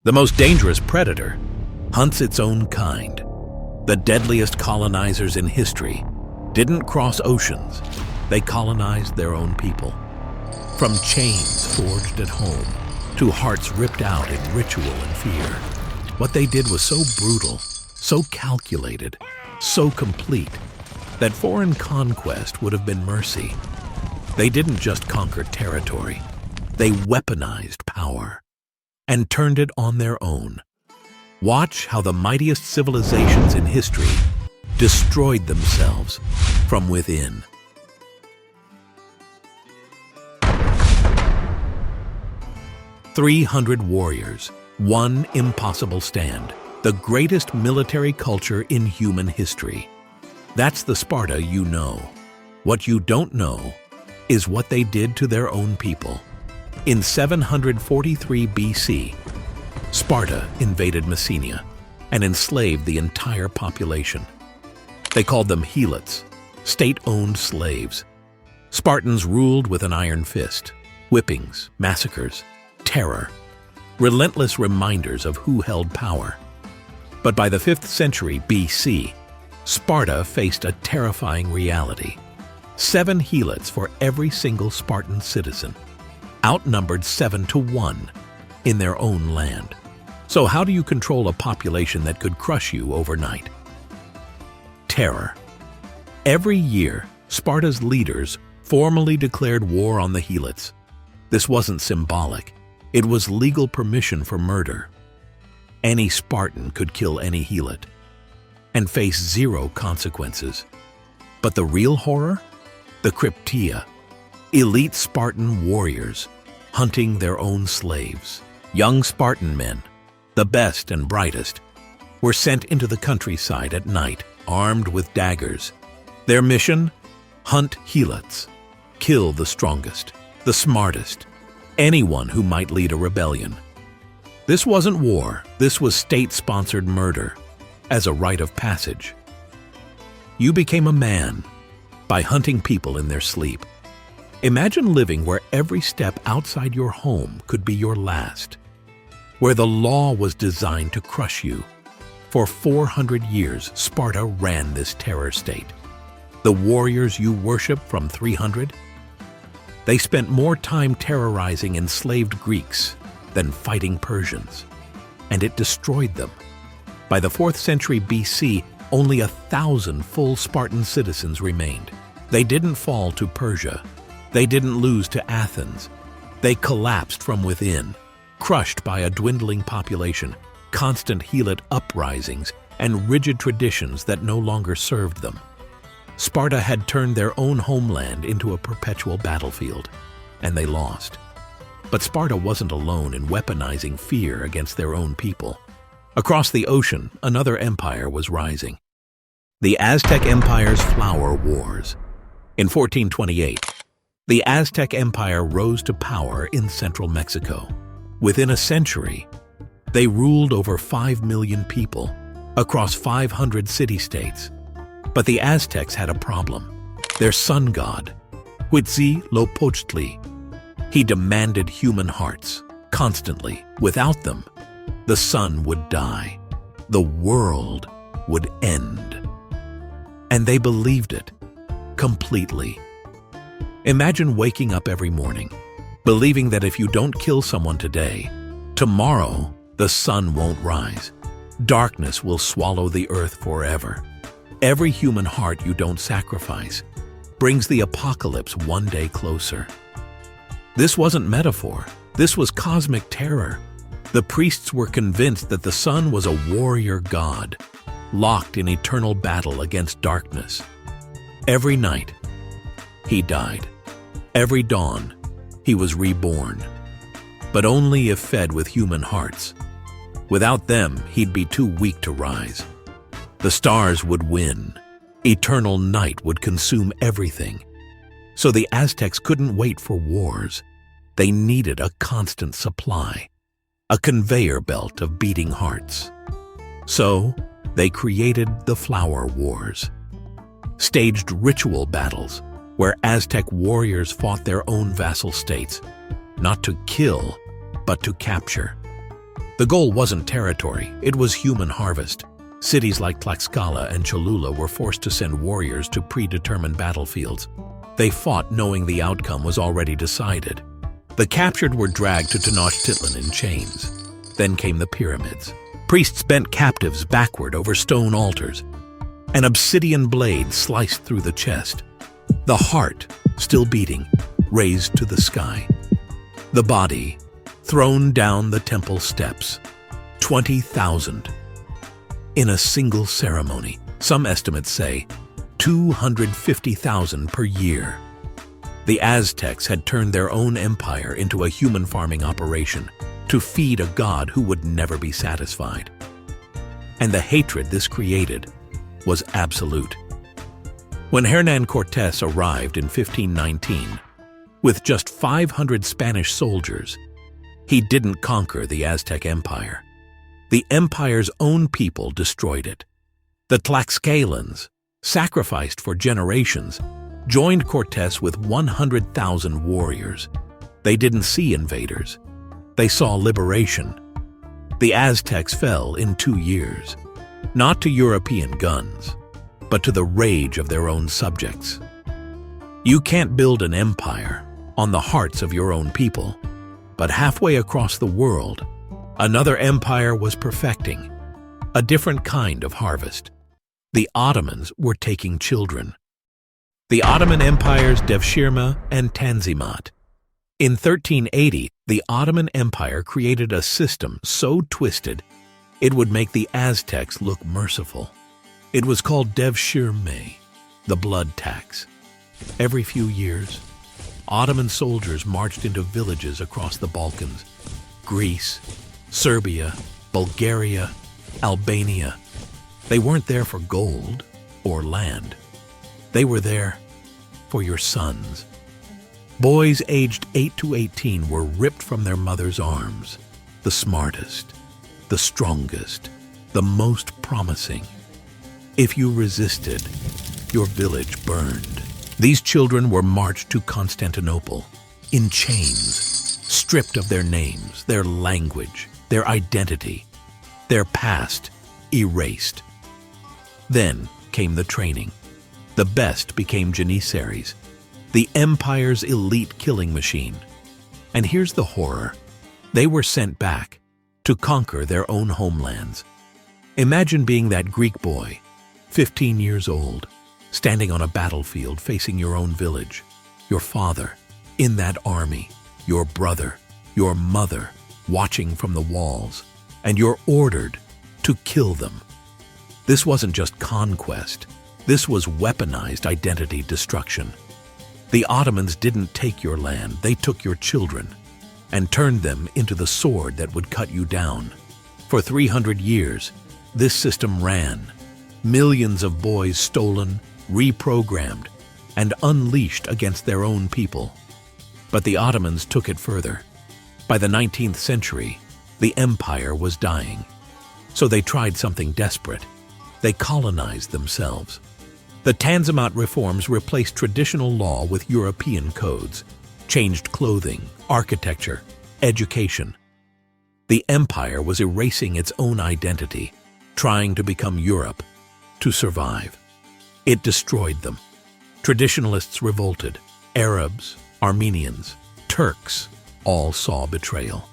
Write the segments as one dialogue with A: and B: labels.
A: The most dangerous predator hunts its own kind. The deadliest colonizers in history didn't cross oceans, they colonized their own people. From chains forged at home to hearts ripped out in ritual and fear, what they did was so brutal, so calculated, so complete, that foreign conquest would have been mercy. They didn't just conquer territory, they weaponized power and turned it on their own. Watch how the mightiest civilizations in history destroyed themselves from within. "300 warriors, one impossible stand, the greatest military culture in human history." That's the Sparta you know. What you don't know is what they did to their own people. In 743 BC, Sparta invaded Messenia and enslaved the entire population. They called them Helots, state-owned slaves. Spartans ruled with an iron fist, whippings, massacres, terror, relentless reminders of who held power. But by the 5th century BC, Sparta faced a terrifying reality. 7 Helots for every single Spartan citizen, outnumbered 7 to 1 in their own land. So how do you control a population that could crush you overnight? Terror. Every year, Sparta's leaders formally declared war on the Helots. This wasn't symbolic. It was legal permission for murder. Any Spartan could kill any Helot and face zero consequences. But the real horror? The Cryptia. Elite Spartan warriors hunting their own slaves. Young Spartan men, the best and brightest, were sent into the countryside at night, armed with daggers. Their mission? Hunt Helots. Kill the strongest, the smartest, anyone who might lead a rebellion. This wasn't war, this was state-sponsored murder, as a rite of passage. You became a man by hunting people in their sleep. Imagine living where every step outside your home could be your last, where the law was designed to crush you. For 400 years, Sparta ran this terror state. The warriors you worship from 300? They spent more time terrorizing enslaved Greeks than fighting Persians, and it destroyed them. By the 4th century BC, only 1,000 full Spartan citizens remained. They didn't fall to Persia. They didn't lose to Athens. They collapsed from within, crushed by a dwindling population, constant Helot uprisings, and rigid traditions that no longer served them. Sparta had turned their own homeland into a perpetual battlefield, and they lost. But Sparta wasn't alone in weaponizing fear against their own people. Across the ocean, another empire was rising. The Aztec Empire's Flower Wars. In 1428, the Aztec Empire rose to power in central Mexico. Within a century, they ruled over 5 million people across 500 city-states. But the Aztecs had a problem. Their sun god, Huitzilopochtli, he demanded human hearts constantly. Without them, the sun would die. The world would end. And they believed it completely. Imagine waking up every morning, believing that if you don't kill someone today, tomorrow the sun won't rise. Darkness will swallow the earth forever. Every human heart you don't sacrifice brings the apocalypse one day closer. This wasn't metaphor. This was cosmic terror. The priests were convinced that the sun was a warrior god, locked in eternal battle against darkness. Every night, he died. Every dawn, he was reborn. But only if fed with human hearts. Without them, he'd be too weak to rise. The stars would win. Eternal night would consume everything. So the Aztecs couldn't wait for wars. They needed a constant supply, a conveyor belt of beating hearts. So they created the Flower Wars, staged ritual battles where Aztec warriors fought their own vassal states, not to kill, but to capture. The goal wasn't territory, it was human harvest. Cities like Tlaxcala and Cholula were forced to send warriors to predetermined battlefields. They fought knowing the outcome was already decided. The captured were dragged to Tenochtitlan in chains. Then came the pyramids. Priests bent captives backward over stone altars. An obsidian blade sliced through the chest. The heart, still beating, raised to the sky. The body, thrown down the temple steps. 20,000. In a single ceremony. Some estimates say 250,000 per year. The Aztecs had turned their own empire into a human farming operation to feed a god who would never be satisfied. And the hatred this created was absolute. When Hernán Cortés arrived in 1519, with just 500 Spanish soldiers, he didn't conquer the Aztec Empire. The empire's own people destroyed it. The Tlaxcalans, sacrificed for generations, joined Cortés with 100,000 warriors. They didn't see invaders. They saw liberation. The Aztecs fell in 2 years, not to European guns, but to the rage of their own subjects. You can't build an empire on the hearts of your own people, but halfway across the world, another empire was perfecting a different kind of harvest. The Ottomans were taking children. The Ottoman Empire's Devshirme and Tanzimat. In 1380, the Ottoman Empire created a system so twisted it would make the Aztecs look merciful. It was called Devshirme, the blood tax. Every few years, Ottoman soldiers marched into villages across the Balkans, Greece, Serbia, Bulgaria, Albania. They weren't there for gold or land. They were there for your sons. Boys aged 8 to 18 were ripped from their mother's arms, the smartest, the strongest, the most promising. If you resisted, your village burned. These children were marched to Constantinople in chains, stripped of their names, their language, their identity, their past erased. Then came the training. The best became janissaries, the empire's elite killing machine. And here's the horror. They were sent back to conquer their own homelands. Imagine being that Greek boy, 15 years old, standing on a battlefield facing your own village, your father in that army, your brother, your mother watching from the walls, and you're ordered to kill them. This wasn't just conquest. This was weaponized identity destruction. The Ottomans didn't take your land, they took your children and turned them into the sword that would cut you down. For 300 years, this system ran. Millions of boys stolen, reprogrammed, and unleashed against their own people. But the Ottomans took it further. By the 19th century, the empire was dying. So they tried something desperate. They colonized themselves. The Tanzimat reforms replaced traditional law with European codes, changed clothing, architecture, education. The empire was erasing its own identity, trying to become Europe, to survive. It destroyed them. Traditionalists revolted. Arabs, Armenians, Turks all saw betrayal.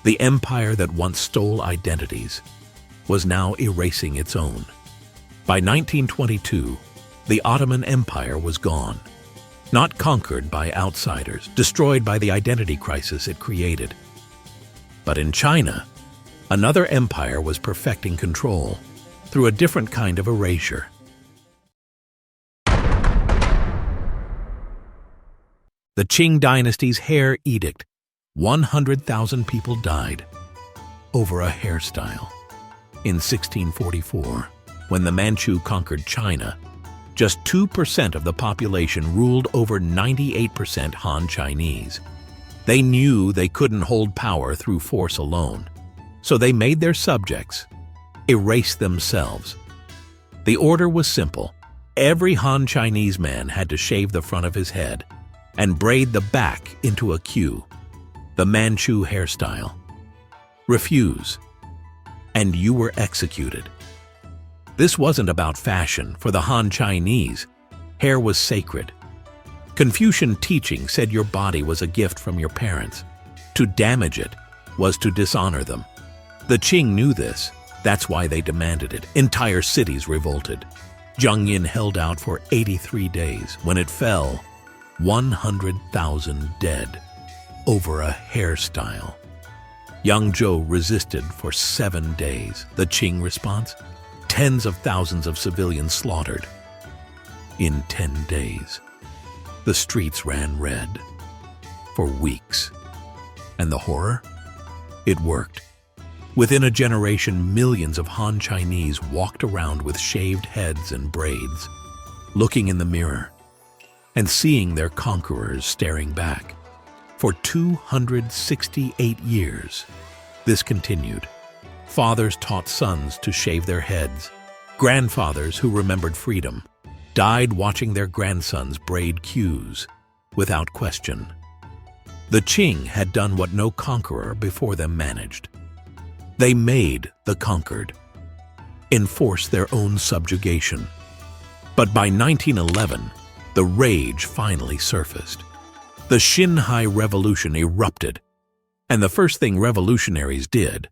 A: The empire that once stole identities was now erasing its own. By 1922, the Ottoman Empire was gone, not conquered by outsiders, destroyed by the identity crisis it created. But in China, another empire was perfecting control through a different kind of erasure. The Qing Dynasty's hair edict. 100,000 people died over a hairstyle. In 1644, when the Manchu conquered China, just 2% of the population ruled over 98% Han Chinese. They knew they couldn't hold power through force alone, so they made their subjects erase themselves. The order was simple. Every Han Chinese man had to shave the front of his head and braid the back into a queue, the Manchu hairstyle. refuse, and you were executed. This wasn't about fashion. For the Han Chinese, hair was sacred. Confucian teaching said your body was a gift from your parents. To damage it was to dishonor them. The Qing knew this. That's why they demanded it. Entire cities revolted. Zheng held out for 83 days. When it fell, 100,000 dead over a hairstyle. Yangzhou resisted for 7 days. The Qing response? Tens of thousands of civilians slaughtered. In 10 days, the streets ran red for weeks. And the horror? It worked. Within a generation, millions of Han Chinese walked around with shaved heads and braids, looking in the mirror and seeing their conquerors staring back. For 268 years, this continued. Fathers taught sons to shave their heads. Grandfathers who remembered freedom died watching their grandsons braid queues without question. The Qing had done what no conqueror before them managed. They made the conquered enforce their own subjugation. But by 1911, the rage finally surfaced. The Xinhai Revolution erupted, and the first thing revolutionaries did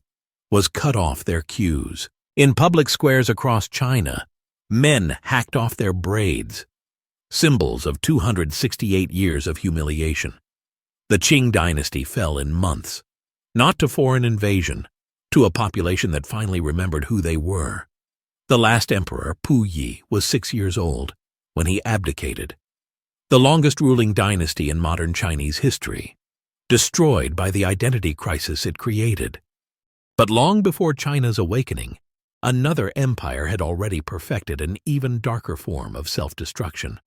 A: was cut off their queues. In public squares across China, men hacked off their braids, symbols of 268 years of humiliation. The Qing Dynasty fell in months, not to foreign invasion, to a population that finally remembered who they were. The last emperor, Puyi, was 6 years old when he abdicated. The longest ruling dynasty in modern Chinese history, destroyed by the identity crisis it created. But long before China's awakening, another empire had already perfected an even darker form of self-destruction.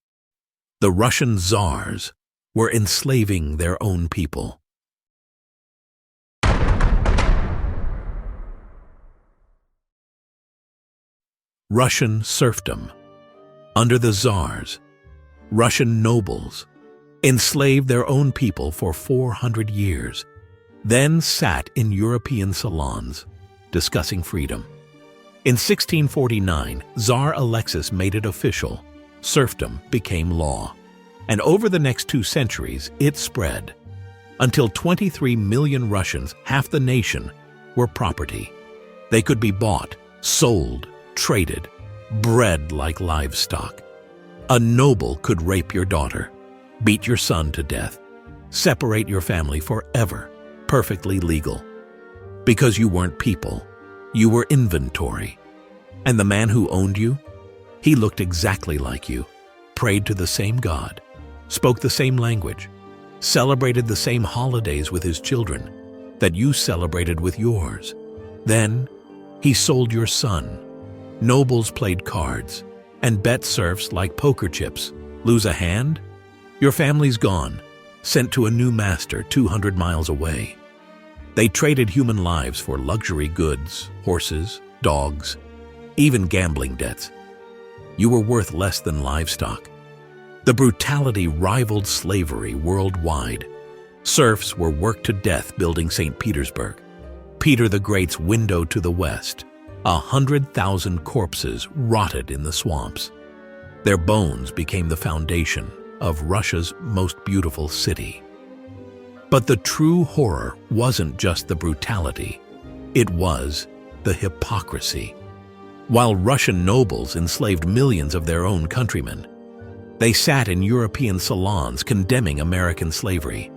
A: The Russian Tsars were enslaving their own people. Russian serfdom. Under the Tsars, Russian nobles enslaved their own people for 400 years, then sat in European salons discussing freedom. In 1649, Tsar Alexis made it official. Serfdom became law. And over the next 2 centuries, it spread, until 23 million Russians, half the nation, were property. They could be bought, sold, traded, bred like livestock. A noble could rape your daughter, beat your son to death, separate your family forever, perfectly legal. Because you weren't people, you were inventory. And the man who owned you, he looked exactly like you, prayed to the same God, spoke the same language, celebrated the same holidays with his children that you celebrated with yours. Then he sold your son. Nobles played cards and bet serfs like poker chips. Lose a hand? Your family's gone, sent to a new master 200 miles away. They traded human lives for luxury goods, horses, dogs, even gambling debts. You were worth less than livestock. The brutality rivaled slavery worldwide. Serfs were worked to death building St. Petersburg, Peter the Great's window to the west. 100,000 corpses rotted in the swamps. Their bones became the foundation of Russia's most beautiful city. But the true horror wasn't just the brutality, it was the hypocrisy. While Russian nobles enslaved millions of their own countrymen, they sat in European salons condemning American slavery.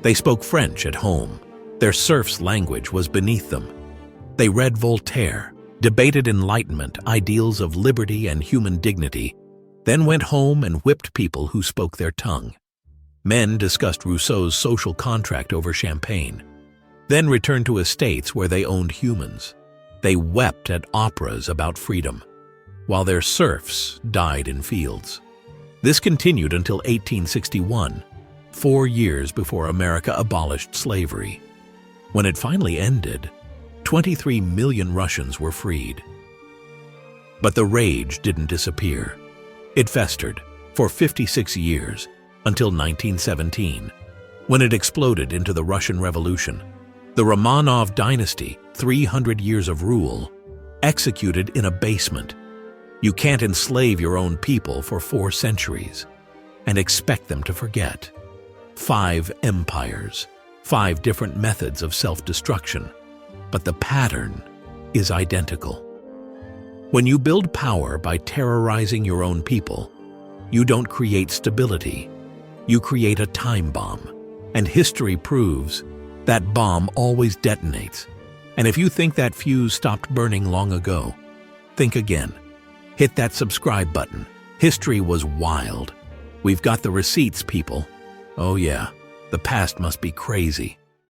A: They spoke French at home. Their serfs' language was beneath them. They read Voltaire, debated Enlightenment, ideals of liberty and human dignity, then went home and whipped people who spoke their tongue. Men discussed Rousseau's social contract over champagne, then returned to estates where they owned humans. They wept at operas about freedom, while their serfs died in fields. This continued until 1861, 4 years before America abolished slavery. When it finally ended, 23 million Russians were freed. But the rage didn't disappear. It festered for 56 years until 1917, when it exploded into the Russian Revolution. The Romanov dynasty, 300 years of rule, executed in a basement. You can't enslave your own people for 4 centuries and expect them to forget. 5 empires, 5 different methods of self-destruction, but the pattern is identical. When you build power by terrorizing your own people, you don't create stability, you create a time bomb. And history proves that bomb always detonates. And if you think that fuse stopped burning long ago, think again. Hit that subscribe button. History was wild. We've got the receipts, people. Oh yeah, the past must be crazy.